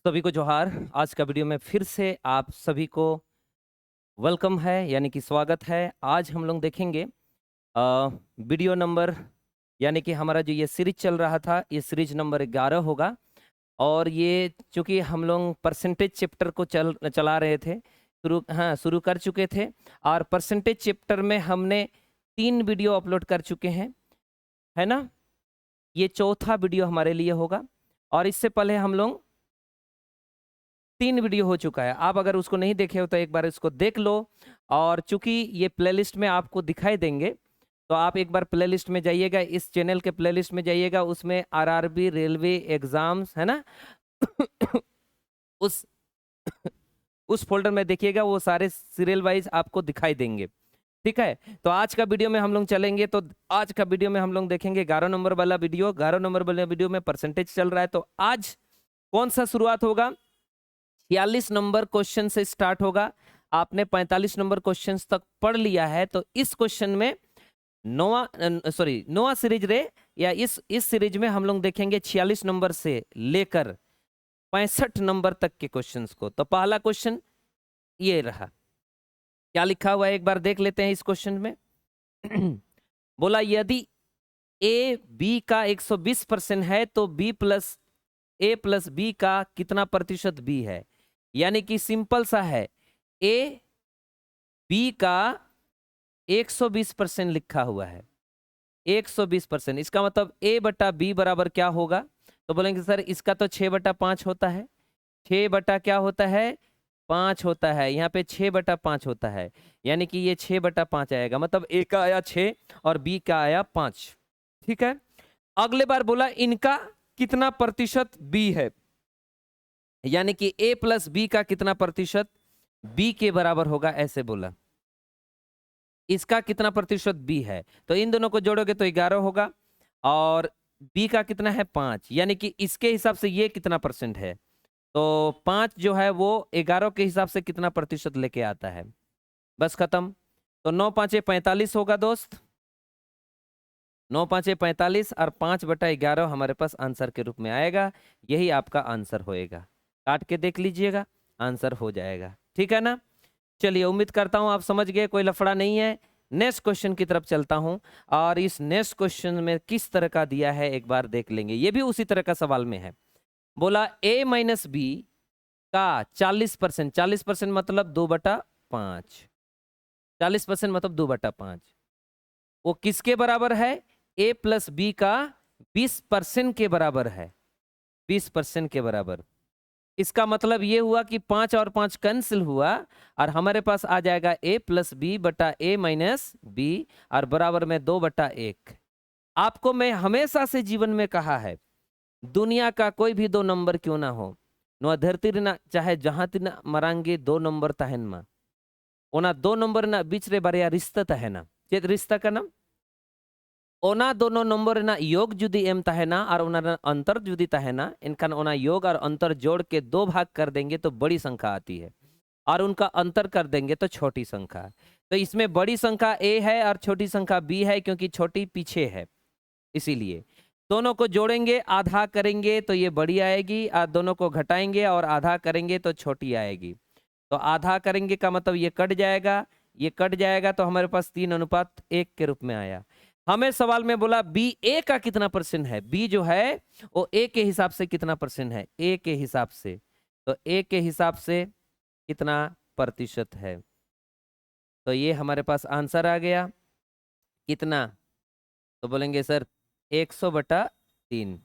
सभी को जोहार। आज का वीडियो में फिर से आप सभी को वेलकम है, यानी कि स्वागत है। आज हम लोग देखेंगे वीडियो नंबर, यानी कि हमारा जो ये सीरीज चल रहा था, ये सीरीज नंबर 11 होगा। और ये चूंकि हम लोग परसेंटेज चैप्टर को चला रहे थे, शुरू कर चुके थे। और परसेंटेज चैप्टर में हमने 3 वीडियो अपलोड कर चुके हैं, है ना। ये चौथा वीडियो हमारे लिए होगा। और इससे पहले हम लोग 3 वीडियो हो चुका है। आप अगर उसको नहीं देखे हो तो एक बार इसको देख लो। और चूंकि ये प्लेलिस्ट में आपको दिखाई देंगे, तो आप एक बार प्लेलिस्ट में जाइएगा, इस चैनल के प्लेलिस्ट में जाइएगा, उसमें आरआरबी रेलवे एग्जाम्स है ना। उस उस फोल्डर में देखिएगा, वो सारे सीरियल वाइज आपको दिखाई देंगे। ठीक है, तो आज का वीडियो में हम लोग चलेंगे। तो आज का वीडियो में हम लोग देखेंगे 11 नंबर वाला वीडियो। 11 नंबर वाला वीडियो में परसेंटेज चल रहा है। तो आज कौन सा शुरुआत होगा? 46 नंबर क्वेश्चन से स्टार्ट होगा। आपने 45 नंबर क्वेश्चन तक पढ़ लिया है, तो इस क्वेश्चन में नोआ सीरीज रे, या इस सीरीज में हम लोग देखेंगे 46 नंबर से लेकर 65 नंबर तक के क्वेश्चंस को। तो पहला क्वेश्चन ये रहा। क्या लिखा हुआ है एक बार देख लेते हैं इस क्वेश्चन में। बोला यदि ए बी का 120% है तो ए प्लस बी का कितना प्रतिशत बी है। यानी कि सिंपल सा है, ए बी का 120% लिखा हुआ है। 120%, इसका मतलब ए बटा बी बराबर क्या होगा? तो बोलेंगे सर इसका तो 6/5 होता है। 6 बटा क्या होता है? 5 होता है। यहाँ पे 6/5 होता है, यानी कि ये 6/5 आएगा। मतलब ए का आया 6 और बी का आया 5। ठीक है, अगले बार बोला इनका कितना प्रतिशत बी है, यानी कि ए प्लस बी का कितना प्रतिशत बी के बराबर होगा, ऐसे बोला। इसका कितना प्रतिशत बी है, तो इन दोनों को जोड़ोगे तो 11 होगा। और बी का कितना है? 5, यानी कि इसके हिसाब से ये कितना परसेंट है, तो 5 जो है वो 11 के हिसाब से कितना प्रतिशत लेके आता है। बस खत्म। तो 9 5 45 होगा दोस्त। 9 5 45 और 5/11 हमारे पास आंसर के रूप में आएगा। यही आपका आंसर होएगा। काट के देख लीजिएगा, आंसर हो जाएगा। ठीक है ना। चलिए, उम्मीद करता हूं आप समझ गए, कोई लफड़ा नहीं है। नेक्स्ट क्वेश्चन की तरफ चलता हूं, और इस नेक्स्ट क्वेश्चन में किस तरह का दिया है एक बार देख लेंगे। ये भी उसी तरह का सवाल में है। बोला a माइनस बी का 40%, 40% मतलब 2/5, 40% मतलब 2/5, वो किसके बराबर है? a प्लस बी का 20% के बराबर है। 20% के बराबर। इसका मतलब ये हुआ कि 5 और 5 कैंसिल हुआ, और हमारे पास आ जाएगा a प्लस बी बटा a माइनस बी, और बराबर में 2/1। आपको मैं हमेशा से जीवन में कहा है, दुनिया का कोई भी 2 नंबर क्यों ना हो, नो धरती ना चाहे जहां तिना मरांगे 2 नंबर तहन मा, ओना 2 नंबर ना बीच रे बारे रिश्ता तहना। चेत रिश्ता का नाम ओना दोनों नंबर ना योग जुदी एम तहना और ओना अंतर जुदी तहना, इनका ओना योग और अंतर जोड़ के 2 भाग कर देंगे तो बड़ी संख्या आती है, और उनका अंतर कर देंगे तो छोटी संख्या। तो इसमें बड़ी संख्या ए है और छोटी संख्या बी है, क्योंकि छोटी पीछे है, इसीलिए दोनों को जोड़ेंगे, आधा करेंगे तो ये बड़ी आएगी, और दोनों को घटाएंगे और आधा करेंगे तो छोटी आएगी। तो आधा करेंगे का मतलब ये कट जाएगा, ये कट जाएगा, तो हमारे पास 3:1 के रूप में आया। हमें सवाल में बोला बी ए का कितना परसेंट है। बी जो है वो ए के हिसाब से कितना परसेंट है, ए के हिसाब से। तो ए के हिसाब से कितना प्रतिशत है, तो ये हमारे पास आंसर आ गया। कितना? तो बोलेंगे सर 100/3।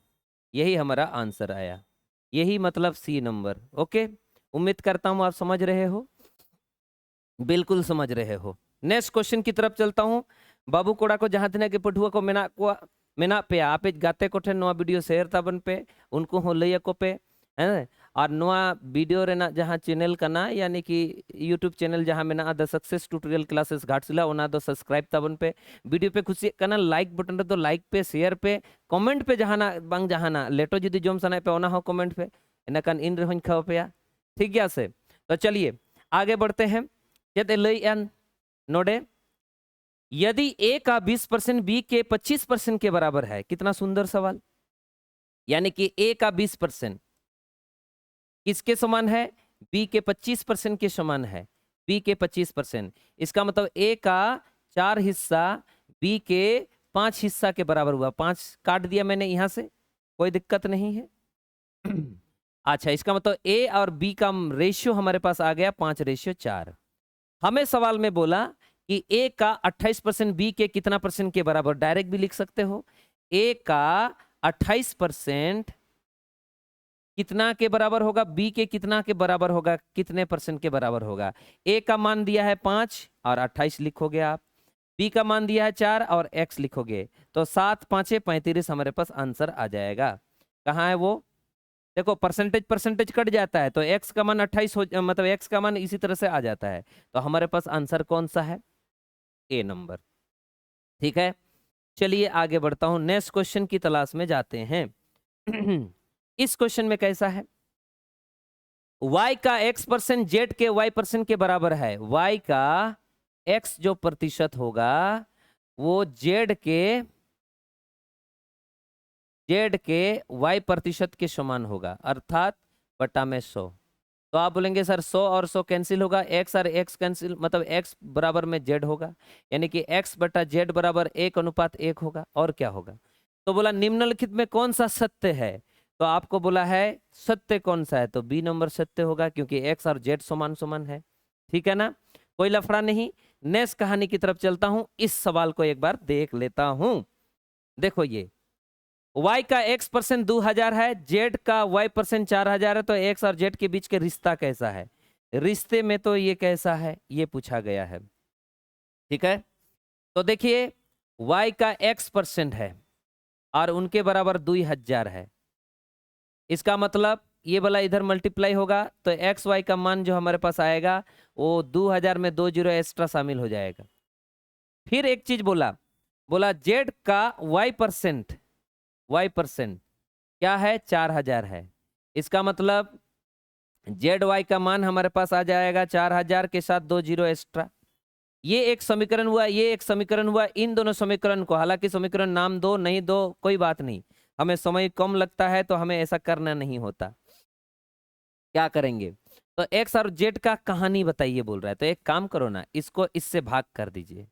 यही हमारा आंसर आया। यही मतलब सी नंबर। ओके, उम्मीद करता हूं आप समझ रहे हो, बिल्कुल समझ रहे हो। नेक्स्ट क्वेश्चन की तरफ चलता हूं। बाबू कोड़ा को जहां तिना के पठुआ को मेना पे आपे गाते को ठेन नोआ वीडियो शेयर ताबन पे, उनको हो लैया को पे, हैं। और नोआ वीडियो रेना जहां चैनल कना, यानी कि यूट्यूब चैनल जहां मेना the success tutorial classes Ghatshila, ओना दो सब्सक्राइब ताबन पे। वीडियो पे खुशी कना लाइक बटन रे दो लाइक पे, शेयर पे, कमेंट पे जहाना बांग जहाना लेटो जुदी जोम सनाय पे ओना हो कमेंट पे, इनकान इन रहोñ खाओ पे। ठीक गया से। तो चलिए आगे बढ़ते हैं। चेत लैन नोडे, यदि ए का 20% बी के 25% के बराबर है। कितना सुंदर सवाल। यानी कि ए का 20%, किसके समान है? बी के 25% के समान है, बी के 25%। इसका मतलब ए का 4 हिस्सा बी के 5 हिस्सा के बराबर हुआ। 5 काट दिया मैंने यहाँ से, कोई दिक्कत नहीं है। अच्छा, इसका मतलब ए और बी का रेशियो हमारे पास आ गया 5:4। हमें सवाल में बोला कि ए का 28%, बी के कितना परसेंट के बराबर, डायरेक्ट भी लिख सकते हो। ए का 28% कितना के बराबर होगा, बी के कितना के बराबर होगा, कितने परसेंट के बराबर होगा। ए का मान दिया है 5 और 28 लिखोगे आप, बी का मान दिया है 4 और x लिखोगे, तो 7 5 35 हमारे पास आंसर आ जाएगा। कहाँ है वो? देखो परसेंटेज परसेंटेज कट जाता है तो x का मान 28 हो, मतलब x का मान इसी तरह से आ जाता है। तो हमारे पास आंसर कौन सा है? ए नंबर। ठीक है, चलिए आगे बढ़ता हूं, नेक्स्ट क्वेश्चन की तलाश में जाते हैं। इस क्वेश्चन में कैसा है? y का x% z के y% के बराबर है। y का x जो प्रतिशत होगा वो z के y प्रतिशत के समान होगा, अर्थात बटा में 100। तो आप बोलेंगे सर 100 और 100 कैंसिल होगा, x और x कैंसिल, मतलब x बराबर में z होगा, यानी कि x बटा z बराबर 1:1 होगा। और क्या होगा? तो बोला निम्नलिखित में कौन सा सत्य है? तो आपको बोला है सत्य कौन सा है, तो बी नंबर सत्य होगा, क्योंकि x और z समान समान है। ठीक है ना, कोई लफड़ा नहीं। नेक्स्ट कहानी की तरफ चलता हूं, इस सवाल को एक बार देख लेता हूं। देखो ये y का x% 2000 है, z का y% 4000 है, तो x और z के बीच के रिश्ता कैसा है? रिश्ते में तो ये कैसा है, ये पूछा गया है। ठीक है, तो देखिए y का x% है और उनके बराबर 2000 है। इसका मतलब ये वाला इधर मल्टीप्लाई होगा तो एक्स वाई का मान जो हमारे पास आएगा वो 2000 में 2 जीरो एक्स्ट्रा शामिल हो जाएगा। फिर एक चीज बोला जेड का y% क्या है? 4000 है। इसका मतलब जेड वाई का मान हमारे पास आ जाएगा 4000 के साथ 2 जीरो एक्स्ट्रा। ये एक समीकरण हुआ, ये एक समीकरण हुआ। इन दोनों समीकरण को, हालांकि समीकरण नाम दो नहीं दो कोई बात नहीं, हमें समय कम लगता है तो हमें ऐसा करना नहीं होता। क्या करेंगे? तो एक्स और जेड का कहानी बताइए बोल रहा है, तो एक काम करो ना, इसको इससे भाग कर दीजिए।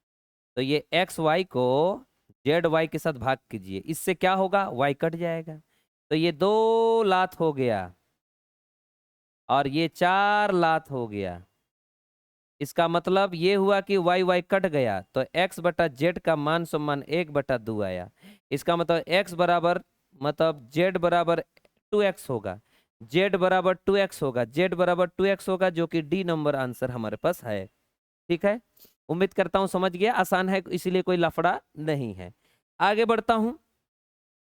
तो ये एक्स वाई को जेड वाई के साथ भाग कीजिए, इससे क्या होगा? वाई कट जाएगा, तो ये 2 लात हो गया और ये 4 लात हो गया। इसका मतलब ये हुआ कि वाई वाई कट गया, तो x बटा जेड का मान सम्मान 1/2 आया। इसका मतलब x बराबर, मतलब z बराबर 2x होगा, z बराबर 2x होगा, z बराबर 2x होगा, जो कि डी नंबर आंसर हमारे पास है। ठीक है, उम्मीद करता हूं समझ गया, आसान है इसीलिए कोई लफड़ा नहीं है। आगे बढ़ता हूं,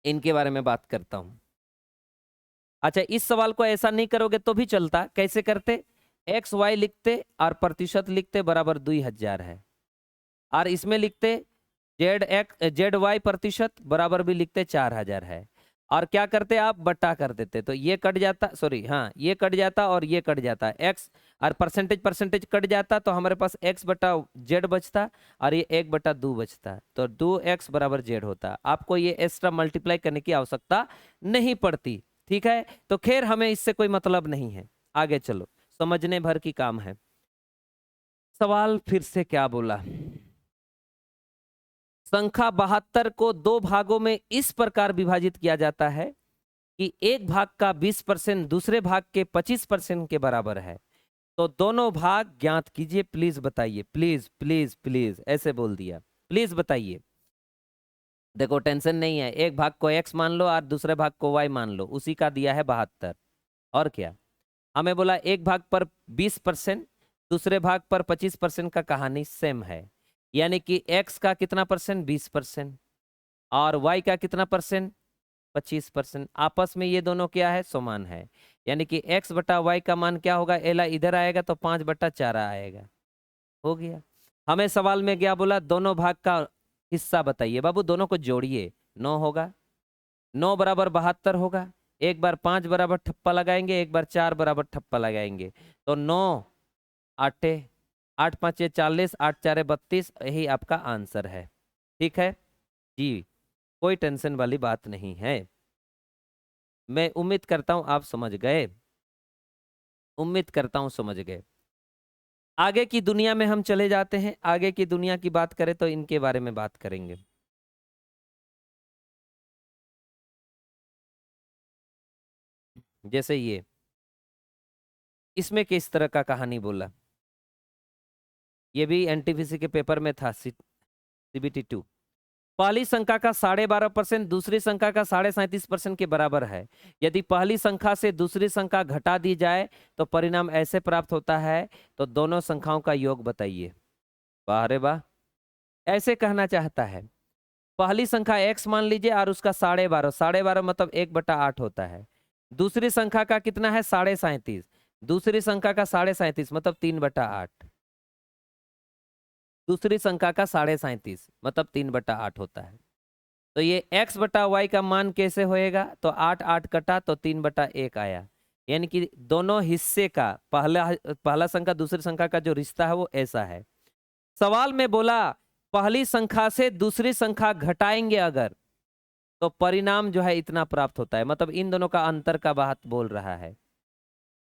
इनके बारे में बात करता हूं। अच्छा, इस सवाल को ऐसा नहीं करोगे तो भी चलता, कैसे करते? एक्स वाई लिखते और प्रतिशत लिखते बराबर 2000 है, और इसमें लिखते जेड वाई प्रतिशत बराबर भी लिखते 4000 है, और क्या करते आप? बट्टा कर देते, तो ये कट जाता, सॉरी हाँ ये कट जाता और ये कट जाता, एक्स और परसेंटेज परसेंटेज कट जाता, तो हमारे पास x बटा जेड बचता और ये 1/2 बचता, तो 2x बराबर जेड होता। आपको ये एक्स्ट्रा मल्टीप्लाई करने की आवश्यकता नहीं पड़ती। ठीक है, तो खैर हमें इससे कोई मतलब नहीं है, आगे चलो, समझने भर की काम है। सवाल फिर से क्या बोला? संख्या 72 को 2 भागों में इस प्रकार विभाजित किया जाता है कि एक भाग का 20% दूसरे भाग के 25% के बराबर है, तो दोनों भाग ज्ञात कीजिए। प्लीज बताइए, प्लीज प्लीज प्लीज, ऐसे बोल दिया, प्लीज बताइए। देखो टेंशन नहीं है, एक भाग को x मान लो और दूसरे भाग को y मान लो, उसी का दिया है 72। और क्या हमें बोला? एक भाग पर 20%, दूसरे भाग पर 25% का कहानी सेम है, यानी कि x का कितना परसेंट? 20%, और y का कितना परसेंट? 25%। आपस में ये दोनों क्या है? समान है, यानी कि x बटा वाई का मान क्या होगा? एला इधर आएगा तो 5/4 आएगा। हो गया। हमें सवाल में क्या बोला? दोनों भाग का हिस्सा बताइए। बाबू दोनों को जोड़िए, 9 होगा, 9 बराबर 72 होगा। एक बार 5 बराबर ठप्पा लगाएंगे, एक बार 4 बराबर ठप्पा लगाएंगे, तो 9 आठे 8 5 40, 8 4 32, यही आपका आंसर है। ठीक है जी, कोई टेंशन वाली बात नहीं है, मैं उम्मीद करता हूं आप समझ गए। उम्मीद करता हूं समझ गए। आगे की दुनिया में हम चले जाते हैं। आगे की दुनिया की बात करें तो इनके बारे में बात करेंगे। जैसे ये, इसमें किस तरह का कहानी बोला, ये भी एनटीपीसी के पेपर में था, CBT 2। पहली संख्या का 12.5% दूसरी संख्या का 37.5% के बराबर है। यदि पहली संख्या से दूसरी संख्या घटा दी जाए तो परिणाम ऐसे प्राप्त होता है, तो दोनों संख्याओं का योग बताइए। वाह रे वाह, ऐसे कहना चाहता है, पहली संख्या x मान लीजिए और उसका 12.5, 12.5 मतलब 1/8 होता है। दूसरी संख्या का कितना है, 37.5, दूसरी संख्या का 37.5 मतलब 3/8। दूसरी संख्या का 37.5 मतलब 3/8 होता है। तो ये x/y का मान कैसे होएगा, तो 8 8 कटा तो 3/1 आया। यानी कि दोनों हिस्से का पहला संख्या दूसरी संख्या का जो रिश्ता है वो ऐसा है। सवाल में बोला पहली संख्या से दूसरी संख्या घटाएंगे अगर, तो परिणाम जो है इतना प्राप्त होता है। मतलब इन दोनों का अंतर का बात बोल रहा है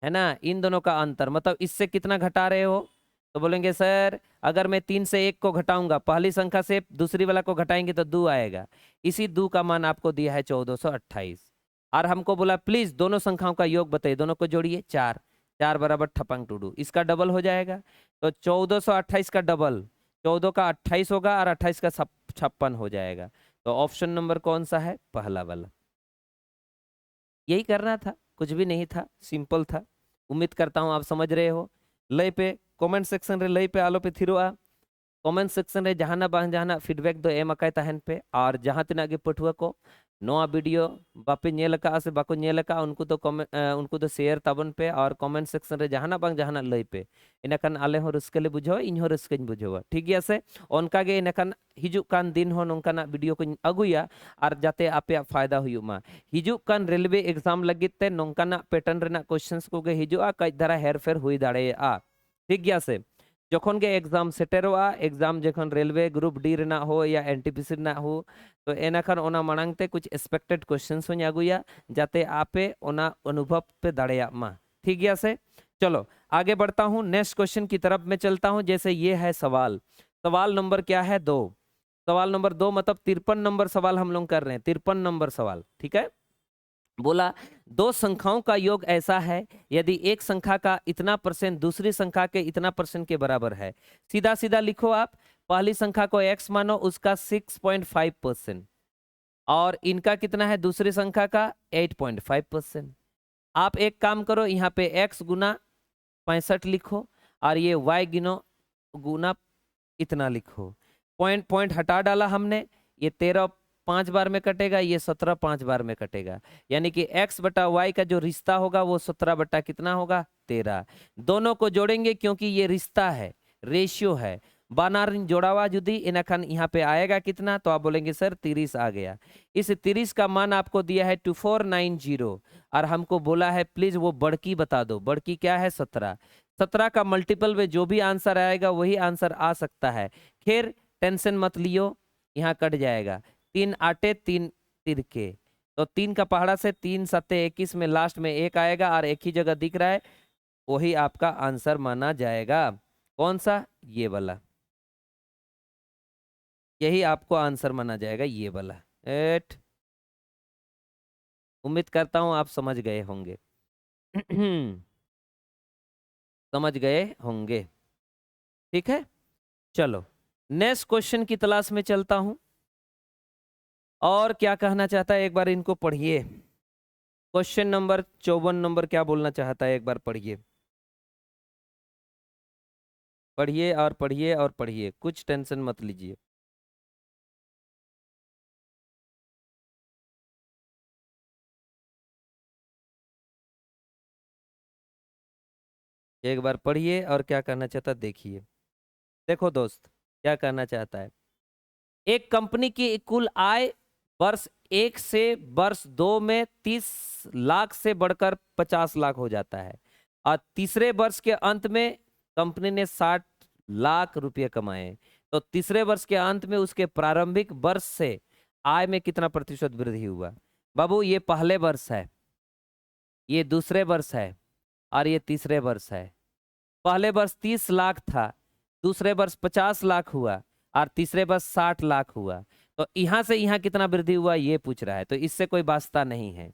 ना। इन दोनों का अंतर मतलब इससे कितना घटा रहे हो, तो बोलेंगे सर अगर मैं 3 से 1 को घटाऊंगा, पहली संख्या से दूसरी वाला को घटाएंगे तो 2 आएगा। इसी 2 का मान आपको दिया है 1428। और हमको बोला प्लीज दोनों संख्याओं का योग बताइए, दोनों को जोड़िए, 4 4 बराबर ठपंग टूडू, इसका डबल हो जाएगा। तो 1428 का डबल 14 का 28 होगा और 28 का 56 हो जाएगा। तो ऑप्शन नंबर कौन सा है, पहला वाला। यही करना था, कुछ भी नहीं था, सिंपल था। उम्मीद करता हूं आप समझ रहे हो। लय पे कमेंट सेक्शन रे लय पे आलो पे थिरोआ, कमेंट सेक्शन रे जहाना बांग जहाना फीडबैक दो एम अकाय तहन पे। और जहां तिना गे पठुआ को नोआ वीडियो बापे नेल का से बाको नेल का, उनको तो उनको तो शेयर ताबन पे और कमेंट सेक्शन रे जहाना बांग जहाना लय पे। इनखान आले हो रस्के ले बुझावा, इन हो रस्केñ बुझावा, ठीक गया से। उनका गे इनखान हिजुक कान दिन हो नोंकाना वीडियो को अगुया और जाते आपे फायदा हुयुक मा। हिजुक कान रेलवे एग्जाम लगित ते नोंकाना पैटर्न रेना क्वेश्चंस को गे हिजुआ, कई धारा हेरफेर हुई दाड़ेया, ठीक गया से। जखन गे एग्जाम सेटेरोआ, एग्जाम जखन रेलवे ग्रुप डी रेना हो या एनटीपीसी रेना हो, तो एनाखान ओना मांग ते कुछ एक्सपेक्टेड क्वेश्चंस हो आगुया, जाते आपे ओना अनुभव पे दाड़ेया मा, ठीक गया से। चलो आगे बढ़ता हूं, नेक्स्ट क्वेश्चन की तरफ मैं चलता हूं। जैसे ये है सवाल, सवाल नंबर क्या है, 2। सवाल नंबर 2 मतलब 53 नंबर सवाल हम लोग कर रहे हैं, 53 नंबर सवाल, ठीक है। बोला दो संख्याओं का योग ऐसा है, यदि एक संख्या का इतना परसेंट दूसरी संख्या के इतना परसेंट के बराबर है। सीधा सीधा लिखो आप, पहली संख्या को x मानो, उसका 6.5% और इनका कितना है दूसरी संख्या का 8.5%। आप एक काम करो, यहाँ पे x गुना 65 लिखो और ये y गुना इतना लिखो। पॉइंट पॉइंट हटा डाला हमने, ये 13 5 बार में कटेगा, ये 17 5 बार में कटेगा। यानी कि x/y का जो रिश्ता होगा वो 17 बटा कितना होगा, 13। दोनों को जोड़ेंगे क्योंकि ये रिश्ता है, रेशियो है। बानार जोड़ावा जुदी इनखान यहाँ पे आएगा कितना, तो आप बोलेंगे सर 30 आ गया। इस 30 का मान आपको दिया है 2490 और हमको बोला है प्लीज वो बढ़की बता दो। बढ़की क्या है, 17। 17 का मल्टीपल में जो भी आंसर आएगा वही आंसर आ सकता है। खैर टेंशन मत लियो, यहाँ कट जाएगा। 3 आटे 3 तिरके, तो 3 का पहाड़ा से 3 सत्ते 21 में लास्ट में 1 आएगा और एक ही जगह दिख रहा है, वही आपका आंसर माना जाएगा। कौन सा, ये वाला, यही आपको आंसर माना जाएगा, ये वाला। एट उम्मीद करता हूं आप समझ गए होंगे। समझ गए होंगे, ठीक है। चलो नेक्स्ट क्वेश्चन की तलाश में चलता हूं। और क्या कहना चाहता है एक बार इनको पढ़िए। क्वेश्चन नंबर 54 नंबर क्या बोलना चाहता है, एक बार पढ़िए। पढ़िए और पढ़िए और पढ़िए, कुछ टेंशन मत लीजिए। एक बार पढ़िए और क्या कहना चाहता देखिए। देखो दोस्त क्या कहना चाहता है, एक कंपनी की कुल आय वर्ष 1 से वर्ष 2 में 30 लाख से बढ़कर 50 लाख हो जाता है और तीसरे वर्ष के अंत में कंपनी ने 60 लाख रुपए कमाए, तो तीसरे वर्ष के अंत में उसके प्रारंभिक वर्ष से आय में कितना प्रतिशत वृद्धि हुआ। बाबू ये पहले वर्ष है, ये दूसरे वर्ष है, और ये तीसरे वर्ष है। पहले वर्ष 30 लाख था, दूसरे वर्ष 50 लाख हुआ और तीसरे वर्ष 60 लाख हुआ। तो यहाँ से यहाँ कितना वृद्धि हुआ ये पूछ रहा है। तो इससे कोई वास्ता नहीं है,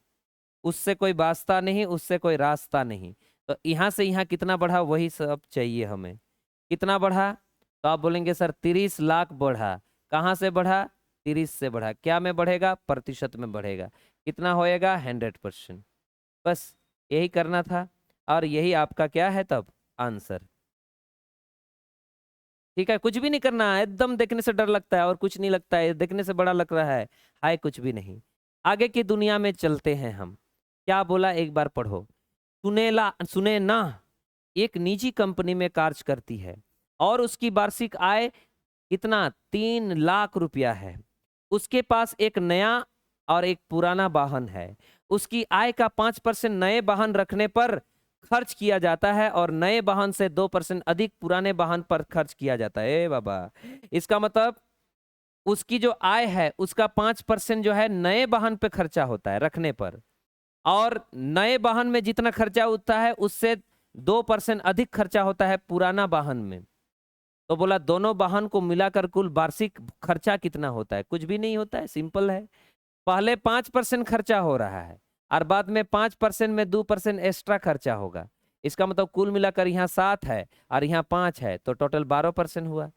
उससे कोई वास्ता नहीं, उससे कोई रास्ता नहीं। तो यहाँ से यहाँ कितना बढ़ा वही सब चाहिए हमें। कितना बढ़ा? तो आप बोलेंगे सर 30 लाख बढ़ा। कहाँ से बढ़ा? 30 से बढ़ा। क्या में बढ़ेगा? प्रतिशत में बढ़ेगा। कितना होएगा? 100%। बस यही करना था और यही आपका क्या है तब आंसर। ठीक है, कुछ भी नहीं करना है, एकदम देखने से डर लगता है और कुछ नहीं लगता है, देखने से बड़ा लग रहा है कुछ भी नहीं। आगे की दुनिया में चलते हैं हम। क्या बोला एक बार पढ़ो। सुने ना, एक निजी कंपनी में कार्य करती है और उसकी वार्षिक आय कितना? 3 लाख रुपया है। उसके पास एक नया और एक पुराना वाहन है। उसकी आय का 5% नए वाहन रखने पर खर्च किया जाता है और नए वाहन से 2% अधिक पुराने वाहन पर खर्च किया जाता है। ए बाबा, इसका मतलब उसकी जो आय है उसका 5% जो है नए वाहन पे खर्चा होता है रखने पर, और नए वाहन में जितना खर्चा होता है उससे 2% अधिक खर्चा होता है पुराना वाहन में। तो बोला दोनों वाहन को मिलाकर कुल वार्षिक खर्चा कितना होता है? कुछ भी नहीं होता है, सिंपल है। पहले 5% खर्चा हो रहा है और बाद में 5% में 2% एक्स्ट्रा खर्चा होगा। इसका मतलब कुल मिलाकर यहाँ 7 है और यहाँ 5 है, तो टोटल 12% हुआ।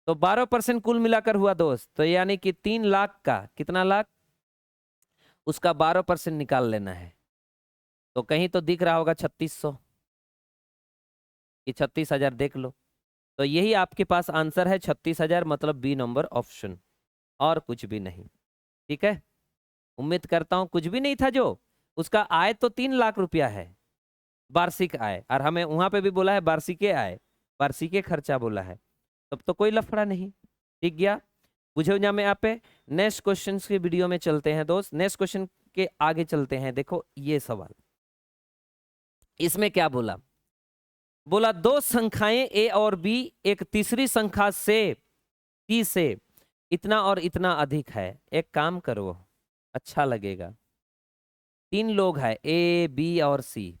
तो 12% कुल मिलाकर हुआ दोस्त। तो यानी कि 3 लाख का कितना लाख? उसका 12% निकाल लेना है। तो कहीं तो दिख रहा होगा 3600 कि 36,000, देख लो। तो यही आपके पास आंसर है 36,000, मतलब बी नंबर ऑप्शन, और कुछ भी नहीं। ठीक है, उम्मीद करता हूं कुछ भी नहीं था। जो उसका आय तो 3 लाख रुपया है वार्षिक आय, और हमें वहां पे भी बोला है वार्षिक आय, वार्षिक खर्चा बोला है, तब तो कोई लफड़ा नहीं। ठीक गया, बुझे जा में आप पे। नेक्स्ट क्वेश्चन की वीडियो में चलते हैं दोस्त। नेक्स्ट क्वेश्चन के आगे चलते हैं। देखो ये सवाल, इसमें क्या बोला? बोला दो संख्याएं ए और बी एक तीसरी संख्या से सी से इतना और इतना अधिक है। एक काम करो, अच्छा लगेगा। 3 लोग हैं, ए बी और सी।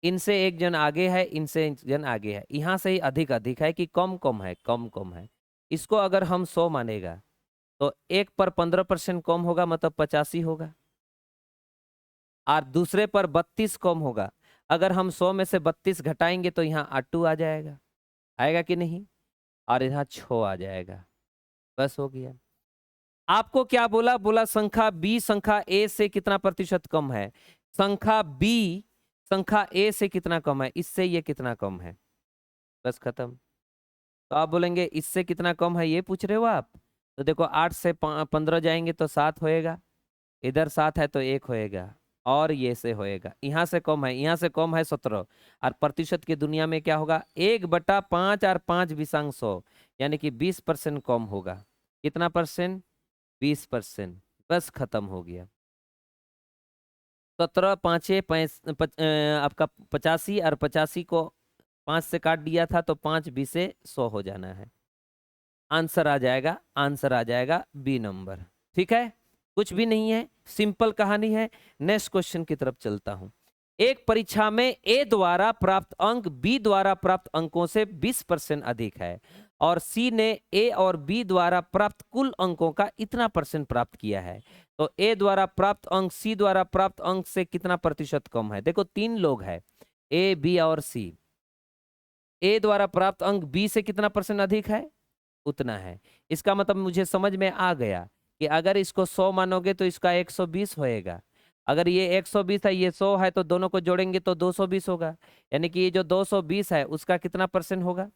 इनसे एक जन आगे है, इनसे एक जन आगे है। यहां से ही अधिक अधिक है कि कम कम है? कम कम है। इसको अगर हम 100 मानेगा तो एक पर 15% कम होगा, मतलब 85 होगा, और दूसरे पर 32 कम होगा। अगर हम 100 में से 32 घटाएंगे तो यहाँ 8 आ जाएगा, आएगा कि नहीं? और यहाँ 6 आ जाएगा। बस हो गया। आपको क्या बोला? बोला संख्या बी संख्या ए से कितना प्रतिशत कम है। संख्या बी संख्या ए से कितना कम है, इससे ये कितना कम है। बस खत्म। तो आप बोलेंगे इससे कितना कम है, ये पूछ रहे हो आप? तो देखो 8 से 15 जाएंगे तो 7 होएगा, इधर 7 है तो 1 होएगा, और ये से होएगा। यहाँ से कम है, यहाँ से कम है 17। और प्रतिशत की दुनिया में क्या होगा? 1/5 और 5/100, यानी कि 20% कम होगा। कितना परसेंट? 20%। बस खत्म हो गया। 17 पाँचे आपका 85, और 85 को 5 से काट दिया था तो 5 20 100 हो जाना है। आंसर आ जाएगा, आंसर आ जाएगा बी नंबर। ठीक है, कुछ भी नहीं है, सिंपल कहानी है। नेक्स्ट क्वेश्चन की तरफ चलता हूं। एक परीक्षा में ए द्वारा प्राप्त अंक बी द्वारा प्राप्त अंकों से 20% अधिक है और सी ने ए और बी द्वारा प्राप्त कुल अंकों का इतना परसेंट प्राप्त किया है। तो ए द्वारा प्राप्त अंक सी द्वारा प्राप्त अंक से कितना प्रतिशत कम है? देखो 3 लोग हैं, ए बी और सी। ए द्वारा प्राप्त अंक बी से कितना परसेंट अधिक है? उतना है। इसका मतलब मुझे समझ में आ गया कि अगर इसको 100 मानोगे तो इसका 120 होएगा। अगर ये 120 है, ये 100 है, तो दोनों को जोड़ेंगे तो 220 होगा। यानी कि ये जो 220 है उसका कितना परसेंट होगा?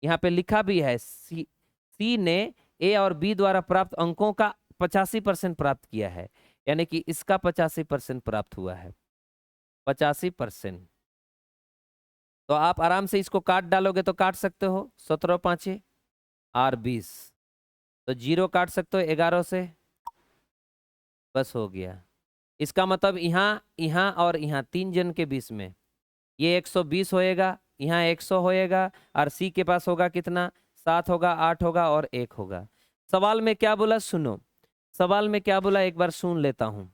यहाँ पे लिखा भी है, सी ने ए और बी द्वारा प्राप्त अंकों का 85% प्राप्त किया है, यानी कि इसका 85% प्राप्त हुआ है। 85%। तो आप आराम से इसको काट डालोगे तो काट सकते हो, 17 5 और 20, तो 0 काट सकते हो 11 से। बस हो गया। इसका मतलब यहाँ यहाँ और यहाँ 3 जन के बीच में ये 120 होएगा, यहाँ 100 होएगा, और सी के पास होगा कितना? 7 होगा, 8 होगा और 1 होगा। सवाल में क्या बोला सुनो, सवाल में क्या बोला एक बार सुन लेता हूं।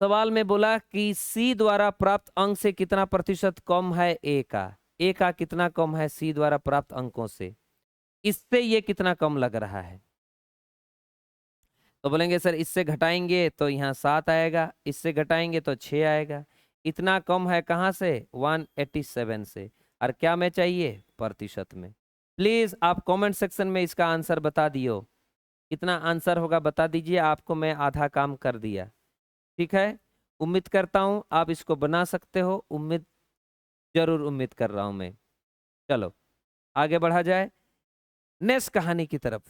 सवाल में बोला कि सी द्वारा प्राप्त अंक से कितना प्रतिशत कम है ए का। ए का कितना कम है सी द्वारा प्राप्त अंकों से, इससे ये कितना कम लग रहा है। तो बोलेंगे सर इससे घटाएंगे तो यहाँ 7 आएगा, इससे घटाएंगे तो 6 आएगा। इतना कम है कहाँ से, 187 से। और क्या में चाहिए, प्रतिशत में। प्लीज आप कमेंट सेक्शन में इसका आंसर बता दियो, कितना आंसर होगा बता दीजिए। आपको मैं आधा काम कर दिया, ठीक है। उम्मीद करता हूँ आप इसको बना सकते हो, उम्मीद जरूर उम्मीद कर रहा हूँ मैं। चलो आगे बढ़ा जाए नेक्स्ट कहानी की तरफ,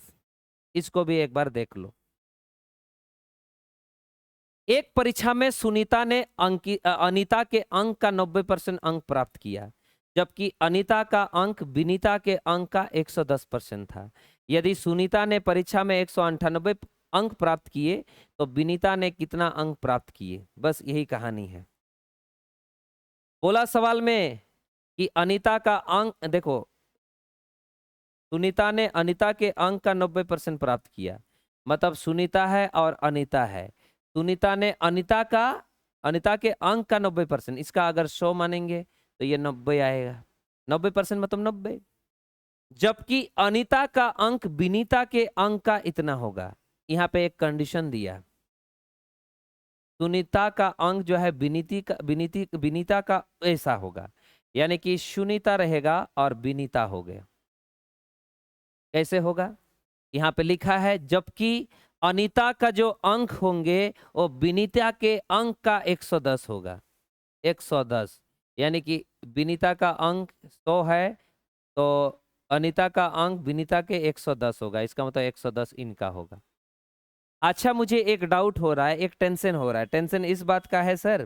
इसको भी एक बार देख लो। एक परीक्षा में सुनीता ने अनीता के अंक का 90% अंक प्राप्त किया, जबकि अनीता का अंक विनीता के अंक का 110% था। यदि सुनीता ने परीक्षा में 198 अंक प्राप्त किए तो विनीता ने कितना अंक प्राप्त किए। बस यही कहानी है। बोला सवाल में कि अनीता का अंक, देखो सुनीता ने अनीता के अंक का 90% प्राप्त किया, मतलब सुनीता है और अनीता है। सुनीता ने अनीता के अंक का 90%, इसका अगर 100 मानेंगे तो ये 90 आएगा। 90% मतलब 90। जबकि अनीता का अंक विनीता के अंक का इतना होगा। यहाँ पे एक कंडीशन दिया, सुनीता का अंक जो है विनीता का ऐसा होगा, यानी कि सुनीता रहेगा और विनीता हो गया। कैसे होगा, यहाँ पे लिखा है जबकि अनीता का जो अंक होंगे वो विनीता के अंक का 110 होगा। 110 यानी कि विनीता का अंक 100 है तो अनीता का अंक विनीता के 110 होगा, इसका मतलब 110 इनका होगा। अच्छा मुझे एक डाउट हो रहा है, एक टेंशन हो रहा है। टेंशन इस बात का है सर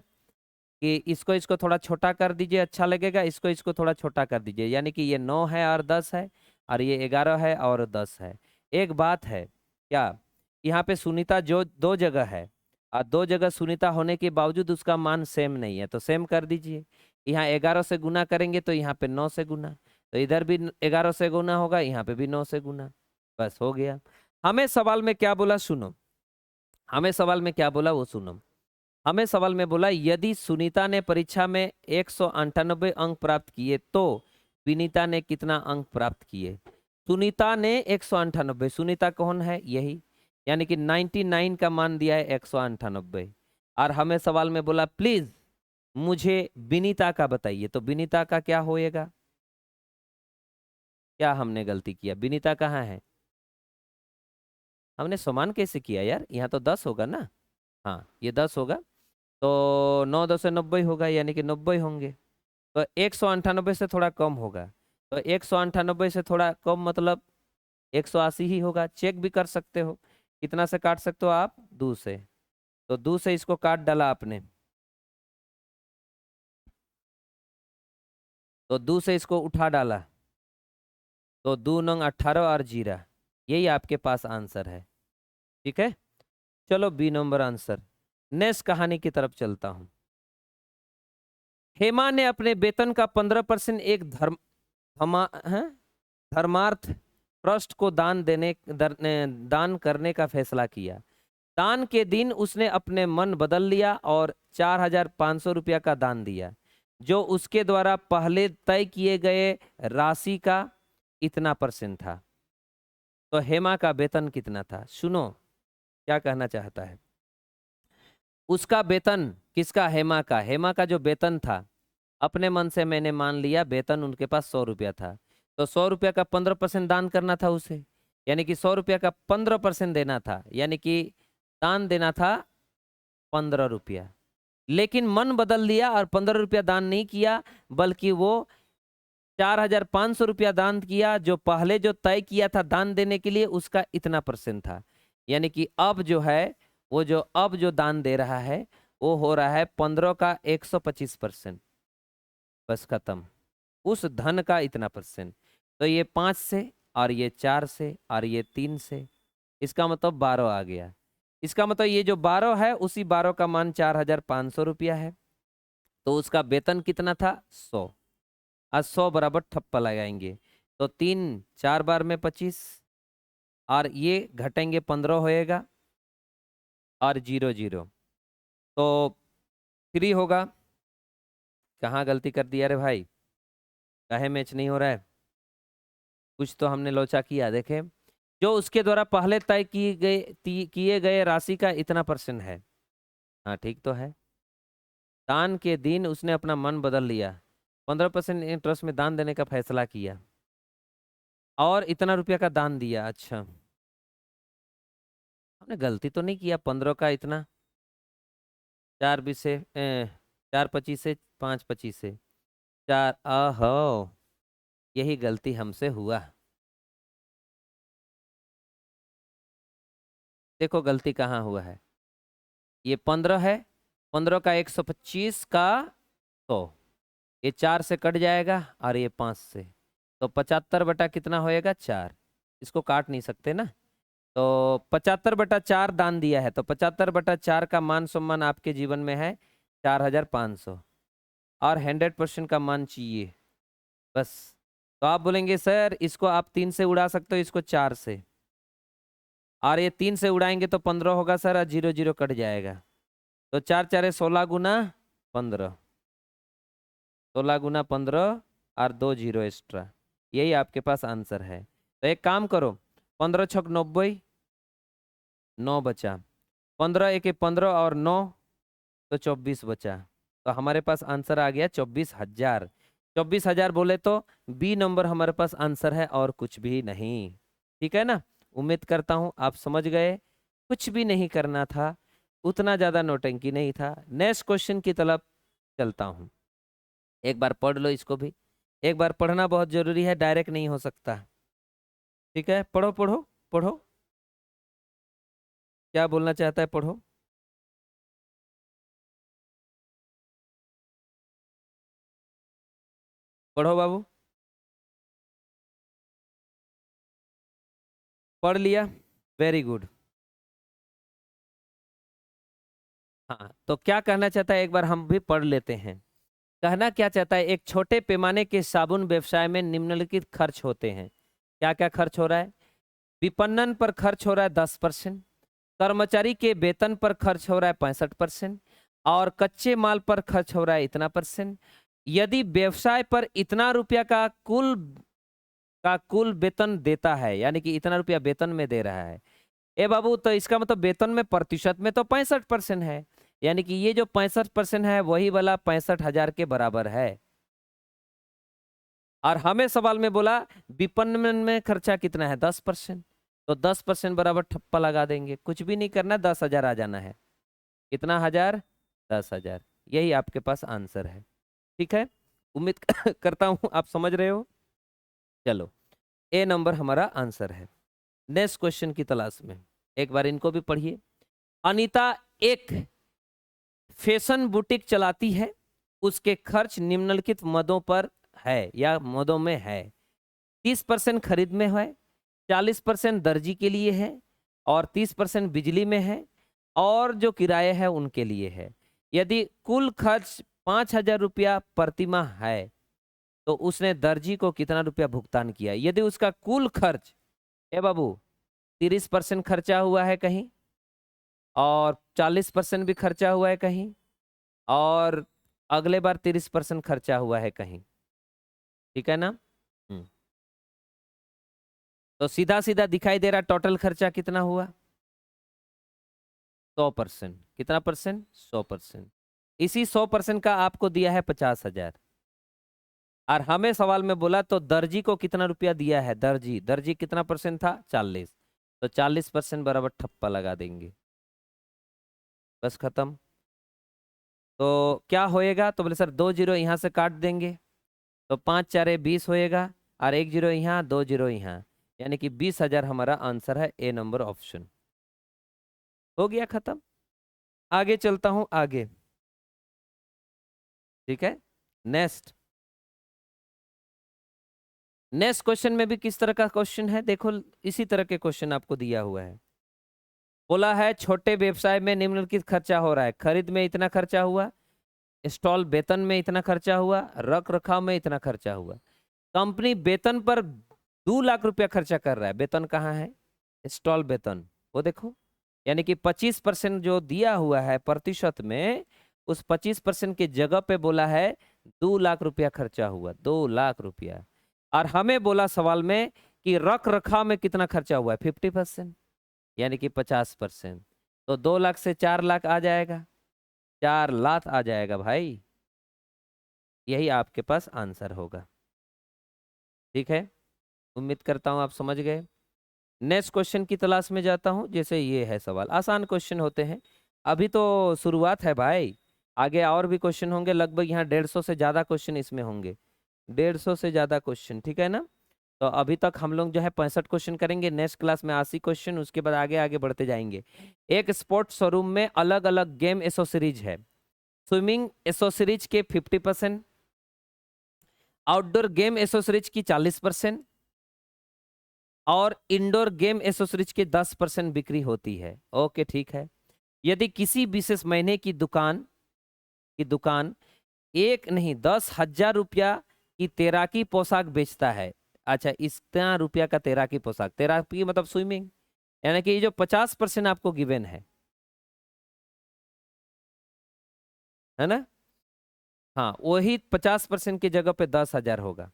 कि इसको थोड़ा छोटा कर दीजिए, अच्छा लगेगा। इसको थोड़ा छोटा कर दीजिए, यानी कि ये 9 है और 10 है और ये 11 है और 10 है। एक बात है क्या, यहाँ पे सुनीता जो 2 जगह है और 2 जगह सुनीता होने के बावजूद उसका मान सेम नहीं है, तो सेम कर दीजिए। यहाँ 11 से गुना करेंगे तो यहाँ पे 9 से गुना, तो इधर भी 11 से गुना होगा, यहाँ पे भी 9 से गुना। बस हो गया। हमें सवाल में क्या बोला सुनो, हमें सवाल में क्या बोला वो सुनो। हमें सवाल में बोला यदि सुनीता ने परीक्षा में 198 अंक प्राप्त किए तो विनीता ने कितना अंक प्राप्त किए। सुनीता ने 198, सुनीता कौन है, यही, यानी कि 99 का मान दिया है 198। और हमें सवाल में बोला प्लीज मुझे विनीता का बताइए, तो विनीता का क्या होएगा। क्या हमने गलती किया, विनीता कहाँ है। हमने समान कैसे किया यार, यहाँ तो 10 होगा ना। हाँ ये 10 होगा, तो 9 10 90 होगा, यानी कि 90 होंगे। तो 198 से थोड़ा कम होगा, तो 198 से थोड़ा कम मतलब 180 ही होगा। चेक भी कर सकते हो, कितना से काट सकते हो आप, 2 से। तो 2 से इसको काट डाला आपने, तो 2 से इसको उठा डाला, तो 2 नंग 18 और जीरा, यही आपके पास आंसर है। ठीक है, चलो बी नंबर आंसर। नेक्स्ट कहानी की तरफ चलता हूं। हेमा ने अपने वेतन का 15% एक धर्मार्थ ट्रस्ट को दान करने का फैसला किया। दान के दिन उसने अपने मन बदल लिया और 4,500 रुपया का दान दिया, जो उसके द्वारा पहले तय किए गए राशि का इतना % था। तो हेमा का वेतन कितना था, सुनो क्या कहना चाहता है। उसका वेतन किसका, हेमा का। हेमा का जो वेतन था, अपने मन से मैंने मान लिया वेतन उनके पास 100 रुपया था, तो 100 रुपया का 15% दान करना था उसे, यानी कि 100 रुपया का 15% देना था, यानी कि दान देना था 15 रुपया। लेकिन मन बदल लिया और 15 रुपया दान नहीं किया, बल्कि वो 4,500 रुपया दान किया, जो पहले जो तय किया था दान देने के लिए उसका इतना % था। यानी कि अब जो है वो जो अब जो दान दे रहा है वो हो रहा है 15 का 125%। बस खत्म, उस धन का इतना %। तो ये 5 से और ये 4 से और ये 3 से, इसका मतलब 12 आ गया। इसका मतलब ये जो 12 है उसी 12 का मान 4,500 रुपया है। तो उसका वेतन कितना था, 100। आज 100 बराबर ठप्पा लगाएंगे, तो 3 4 बार में 25 और ये घटेंगे 15 होएगा और 0 0। तो 3 होगा। कहाँ गलती कर दिया रे भाई, काहे मैच नहीं हो रहा है? कुछ तो हमने लोचा किया। देखे, जो उसके द्वारा पहले तय किए गए राशि का इतना % है। हाँ ठीक तो है। दान के दिन उसने अपना मन बदल लिया, 15% इंटरेस्ट में दान देने का फैसला किया और इतना रुपया का दान दिया। अच्छा, हमने गलती तो नहीं किया? 15 का इतना, 4 20 से 4 25 से 5 25 से 4, आहो, यही गलती हमसे हुआ। देखो गलती कहाँ हुआ है। ये 15 है, 15 का 125 का 100, ये 4 से कट जाएगा और ये 5 से, तो 75 बटा कितना होएगा? 4। इसको काट नहीं सकते ना, तो 75 बटा 4 दान दिया है, तो 75 बटा 4 का मान सम्मान आपके जीवन में है 4500 और 100% का मान चाहिए बस। तो आप बोलेंगे सर इसको आप 3 से उड़ा सकते हो, इसको 4 से, और ये 3 से उड़ाएंगे तो 15 होगा सर, और 0 0 कट जाएगा, तो 4 4 16 गुना 15, 16 गुना 15 और 2 0 एक्स्ट्रा, यही आपके पास आंसर है। तो एक काम करो, 15 छक 90, 9 बचा, 15 एक 15 और 9 तो 24 बचा, तो हमारे पास आंसर आ गया 24,000। 24,000 बोले तो बी नंबर हमारे पास आंसर है और कुछ भी नहीं। ठीक है ना? उम्मीद करता हूं आप समझ गए, कुछ भी नहीं करना था, उतना ज्यादा नौटंकी नहीं था। नेक्स्ट क्वेश्चन की तरफ चलता हूं, एक बार पढ़ लो इसको भी। एक बार पढ़ना बहुत जरूरी है, डायरेक्ट नहीं हो सकता। ठीक है, पढ़ो पढ़ो पढ़ो, क्या बोलना चाहता है पढ़ो। पढ़ो बाबू, पढ़ लिया, वेरी गुड। हाँ, तो क्या कहना चाहता है एक बार हम भी पढ़ लेते हैं। कहना क्या चाहता है, एक छोटे पैमाने के साबुन व्यवसाय में निम्नलिखित खर्च होते हैं। क्या क्या खर्च हो रहा है? विपणन पर खर्च हो रहा है 10%, कर्मचारी के वेतन पर खर्च हो रहा है 65%, और कच्चे माल पर खर्च हो रहा है इतना %। यदि व्यवसाय पर इतना रुपया का कुल वेतन देता है, यानी कि इतना रुपया वेतन में दे रहा है, ए बाबू, तो इसका मतलब वेतन में प्रतिशत में तो 65% है, यानी कि ये जो 65% है वही वाला 65,000 के बराबर है। और हमें सवाल में बोला विपणन में खर्चा कितना है? 10%, तो 10% बराबर ठप्पा लगा देंगे, कुछ भी नहीं करना, 10,000 आ जाना है। कितना हजार? 10,000, यही आपके पास आंसर है। ठीक है, उम्मीद करता हूं आप समझ रहे हो। चलो, ए नंबर हमारा आंसर है। नेक्स्ट क्वेश्चन की तलाश में, एक बार इनको भी पढ़िए। अनीता एक फैशन बुटीक चलाती है, उसके खर्च निम्नलिखित मदों पर है या मदों में है। 30% खरीद में है, 40% दर्जी के लिए है, और 30% बिजली में है, और जो किराए है उनके लिए है। यदि कुल खर्च 5,000 रुपया प्रतिमाह है, तो उसने दर्जी को कितना रुपया भुगतान किया? यदि उसका कुल खर्च, ए बाबू, 30% खर्चा हुआ है कहीं, और 40% भी खर्चा हुआ है कहीं, और अगले बार 30% खर्चा हुआ है कहीं। ठीक है ना? तो सीधा सीधा दिखाई दे रहा टोटल खर्चा कितना हुआ? 100%। कितना %? 100%। इसी 100% का आपको दिया है 50,000, और हमें सवाल में बोला तो दर्जी को कितना रुपया दिया है? दर्जी दर्जी कितना % था? 40, तो 40% बराबर ठप्पा लगा देंगे, बस खत्म। तो क्या होएगा? तो बोले सर 2 0 यहाँ से काट देंगे, तो 5 4 20 होएगा, और 1 0 यहाँ, 2 0 यहाँ, यानी कि 20,000 हमारा आंसर है, ए नंबर ऑप्शन। हो गया खत्म। आगे चलता हूं आगे। ठीक है, नेक्स्ट। नेक्स्ट क्वेश्चन में भी किस तरह का क्वेश्चन है देखो, इसी तरह के क्वेश्चन आपको दिया हुआ है। बोला है छोटे व्यवसाय में निम्नलिखित खर्चा हो रहा है। खरीद में इतना खर्चा हुआ, स्टॉल वेतन में इतना खर्चा हुआ, रख रखाव में इतना खर्चा हुआ। कंपनी वेतन पर 2 लाख रुपया खर्चा कर रहा है। वेतन कहाँ है? स्टॉल वेतन, वो देखो यानी कि 25% जो दिया हुआ है प्रतिशत में, उस 25% के जगह पे बोला है 2 लाख रुपया खर्चा हुआ, 2 लाख रुपया। और हमें बोला सवाल में कि रख रखाव में कितना खर्चा हुआ है, 50%, यानी कि 50%। तो 2 लाख से 4 लाख आ जाएगा, 4 लाख आ जाएगा भाई। यही आपके पास आंसर होगा। ठीक है, उम्मीद करता हूं आप समझ गए। नेक्स्ट क्वेश्चन की तलाश में जाता हूं। जैसे ये है सवाल, आसान क्वेश्चन होते हैं, अभी तो शुरुआत है भाई, आगे और भी क्वेश्चन होंगे। लगभग यहाँ 150 से ज़्यादा क्वेश्चन इसमें होंगे, 150 से ज़्यादा क्वेश्चन, ठीक है ना। तो अभी तक हम लोग जो है 65 क्वेश्चन करेंगे, नेक्स्ट क्लास में 80 क्वेश्चन, उसके बाद आगे आगे बढ़ते जाएंगे। एक स्पोर्ट्स शोरूम में अलग अलग गेम एसोसरीज है। स्विमिंग एसोसरीज के 50%, आउटडोर गेम एसोसरीज की 40% और इंडोर गेम एसोसरीज के 10% बिक्री होती है। ओके ठीक है। यदि किसी विशेष महीने की दुकान एक नहीं 10,000 रुपया की तैराकी पोशाक बेचता है। अच्छा, इतना रुपया का तैराकी पोशाक, तैराकी मतलब स्विमिंग, यानी कि ये जो 50% आपको गिवन है ना, हाँ वही 50% की जगह पे 10,000 होगा।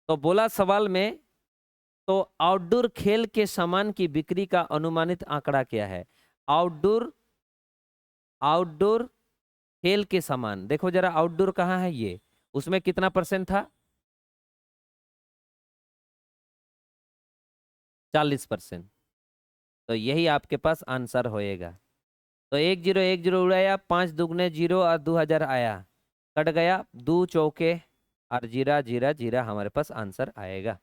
तो बोला सवाल में, तो आउटडोर खेल के सामान की बिक्री का अनुमानित आंकड़ा क्या है। आउटडोर आउटडोर खेल के सामान, देखो जरा आउटडोर कहाँ है, ये उसमें कितना परसेंट था, 40%। तो यही आपके पास आंसर होएगा। तो 1 0 1 0 उड़ाया, 5 दुगने 0 और 2,000 आया, कट गया 2 चौके और जीरा जीरा जीरा, हमारे पास आंसर आएगा।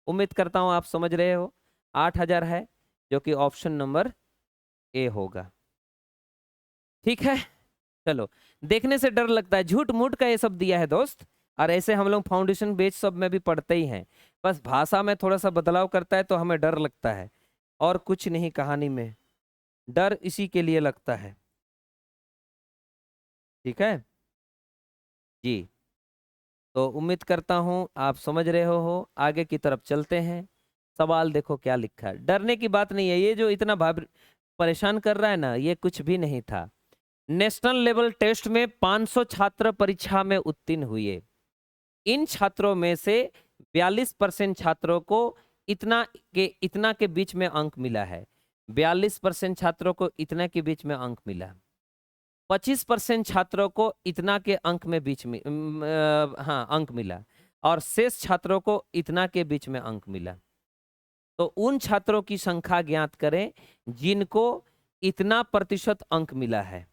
उम्मीद करता हूं आप समझ रहे हो। 8,000 है, जो कि ऑप्शन नंबर ए होगा। ठीक है, चलो। देखने से डर लगता है, झूठ मूठ का ये सब दिया है दोस्त, और ऐसे हम लोग फाउंडेशन बेस सब में भी पढ़ते ही हैं, बस भाषा में थोड़ा सा बदलाव करता है तो हमें डर लगता है, और कुछ नहीं, कहानी में डर इसी के लिए लगता है। ठीक है जी, तो उम्मीद करता हूं आप समझ रहे हो। आगे की तरफ चलते हैं। सवाल देखो क्या लिखा है, डरने की बात नहीं है, ये जो इतना परेशान कर रहा है ना, ये कुछ भी नहीं था। नेशनल लेवल टेस्ट में 500 छात्र परीक्षा में उत्तीर्ण हुए। इन छात्रों में से 42% छात्रों को इतना के बीच में अंक मिला है। 42% छात्रों को इतना के बीच में अंक मिला। 25% छात्रों को इतना के अंक में बीच में हाँ अंक मिला, और शेष छात्रों को इतना के बीच में अंक मिला। तो उन छात्रों की संख्या ज्ञात करें जिनको इतना प्रतिशत अंक मिला है।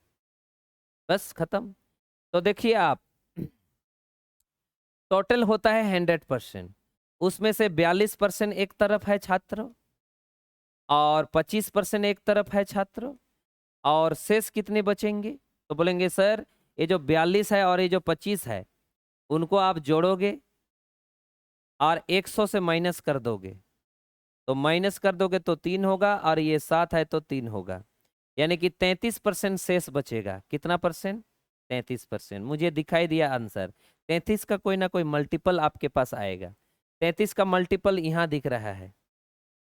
बस खत्म। तो देखिए आप, टोटल होता है 100%, उसमें से 42% एक तरफ है छात्र, और 25% एक तरफ है छात्र, और शेष कितने बचेंगे। तो बोलेंगे सर ये जो 42 है और ये जो 25 है, उनको आप जोड़ोगे और 100 से माइनस कर दोगे, तो माइनस कर दोगे तो 3 होगा, और ये 7 है तो 3 होगा, यानी कि 33% शेष बचेगा। कितना परसेंट, 33%। मुझे दिखाई दिया आंसर, 33 का कोई ना कोई मल्टीपल आपके पास आएगा। 33 का मल्टीपल यहाँ दिख रहा है,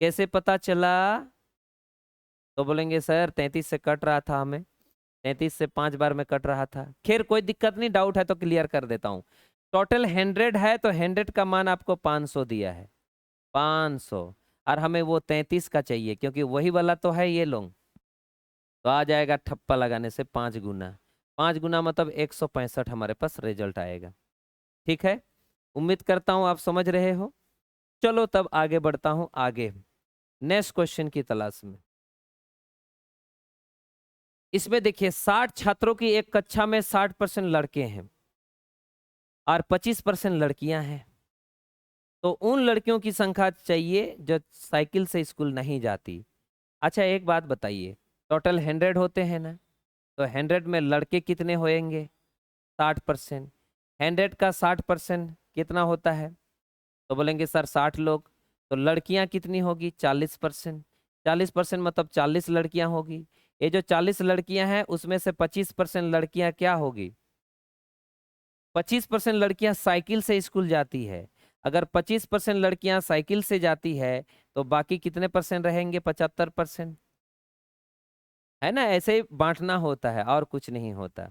कैसे पता चला। तो बोलेंगे सर 33 से कट रहा था, हमें 33 से 5 बार में कट रहा था। खैर कोई दिक्कत नहीं, डाउट है तो क्लियर कर देता हूँ। टोटल 100 है, तो 100 का मान आपको 500 दिया है, 500, और हमें वो 33 का चाहिए, क्योंकि वही वाला तो है ये लोग। तो आ जाएगा ठप्पा लगाने से 5 गुना, 5 गुना मतलब 165 हमारे पास रिजल्ट आएगा। ठीक है, उम्मीद करता हूं आप समझ रहे हो। चलो तब आगे बढ़ता हूं, आगे नेक्स्ट क्वेश्चन की तलाश में। इसमें देखिए 60 छात्रों की एक कक्षा में 60% लड़के हैं और 25% लड़कियां हैं। तो उन लड़कियों की संख्या चाहिए जो साइकिल से स्कूल नहीं जाती। अच्छा एक बात बताइए, टोटल 100 होते हैं ना, तो 100 में लड़के कितने होंगे, 60%। 100 का 60% कितना होता है, तो बोलेंगे सर 60 लोग। तो लड़कियां कितनी होगी, 40%। 40% मतलब 40 लड़कियां होगी। ये जो 40 लड़कियां हैं उसमें से 25% लड़कियां क्या होगी, 25% लड़कियां साइकिल से स्कूल जाती है, अगर 25% लड़कियां साइकिल से जाती है तो बाकी कितने परसेंट रहेंगे? 75%, है ना? ऐसे ही बांटना होता है और कुछ नहीं होता।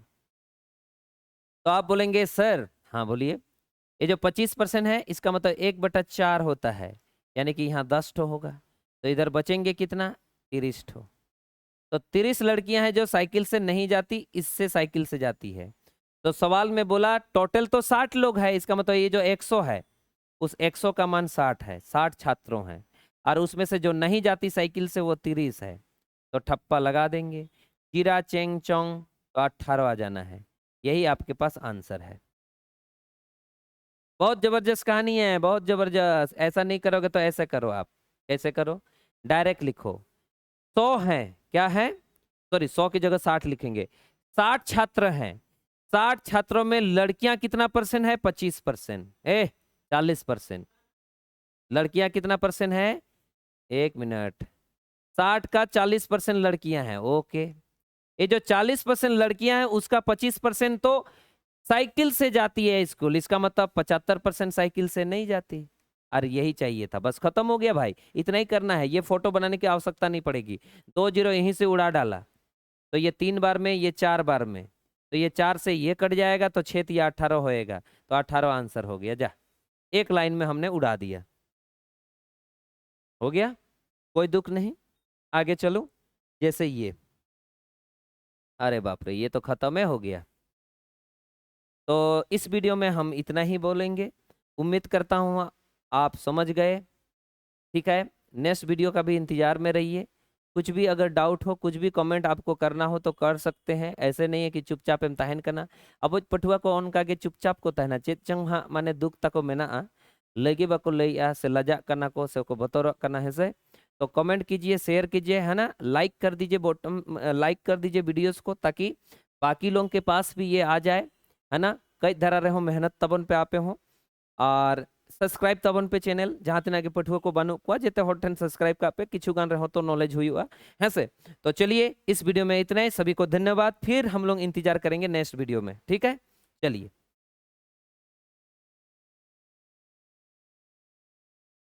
तो आप बोलेंगे सर, हाँ बोलिए, ये जो 25% है इसका मतलब 1/4 होता है, यानी कि यहाँ 10 ठो होगा, तो इधर बचेंगे कितना? 30 ठो। तो 30 लड़कियां हैं जो साइकिल से नहीं जाती, इससे साइकिल से जाती है। तो सवाल में बोला टोटल तो 60 लोग है, इसका मतलब ये जो 100 है उस 100 का मान 60 है, 60 छात्रों हैं, और उसमें से जो नहीं जाती साइकिल से वो 30 है। तो ठप्पा लगा देंगे, कीरा चेंग चोंग, तो 18 आ जाना है। यही आपके पास आंसर है। बहुत जबरदस्त कहानी है, बहुत जबरदस्त। ऐसा नहीं करोगे तो ऐसे करो, आप ऐसे करो, डायरेक्ट लिखो 100 है, क्या है, सॉरी 100 की जगह 60 लिखेंगे। 60 छात्र हैं, 60 छात्रों में लड़कियां कितना परसेंट है? 25%। 40%। लड़कियां कितना परसेंट है? 1 मिनट, 60 का 40% लड़कियां हैं, ओके। ये जो 40% लड़कियां हैं उसका 25% तो साइकिल से जाती है स्कूल, इसका मतलब 75% साइकिल से नहीं जाती। अरे यही चाहिए था, बस खत्म हो गया भाई, इतना ही करना है। ये फोटो बनाने की आवश्यकता नहीं पड़ेगी, 2 जीरो यहीं से उड़ा डाला, तो ये 3 बार में, ये 4 बार में, तो ये 4 से ये कट जाएगा तो 6 या 18 होएगा, तो 18 आंसर हो गया। जा, एक लाइन में हमने उड़ा दिया, हो गया, कोई दुख नहीं। आगे चलो, जैसे ये, अरे बाप रे, ये तो खत्म है, हो गया। तो इस वीडियो में हम इतना ही बोलेंगे, उम्मीद करता हूँ आप समझ गए, ठीक है। नेक्स्ट वीडियो का भी इंतजार में रहिए। कुछ भी अगर डाउट हो, कुछ भी कमेंट आपको करना हो तो कर सकते हैं, ऐसे नहीं है कि चुपचाप एम तहन करना। अब पठुआ को उनका के चुपचाप को तहना चेत चंग हाँ माने दुख तको मेना लगे बाको लैया से लजा करना को से को बतौर करना है से। तो कमेंट कीजिए, शेयर कीजिए, है ना, लाइक कर दीजिए, बॉटम लाइक कर दीजिए वीडियोस को, ताकि बाकी लोगों के पास भी ये आ जाए, है ना। कई धरा रहे हो मेहनत तबन पे आपे हो, और सब्सक्राइब तबन पे चैनल जहाँ तिना के पठुआ को बनू को जेते होटन सब्सक्राइब का पे किछु गान रहो तो नॉलेज हुई हुआ है से। तो चलिए इस वीडियो में इतना ही, सभी को धन्यवाद, फिर हम लोग इंतजार करेंगे नेक्स्ट वीडियो में, ठीक है, चलिए।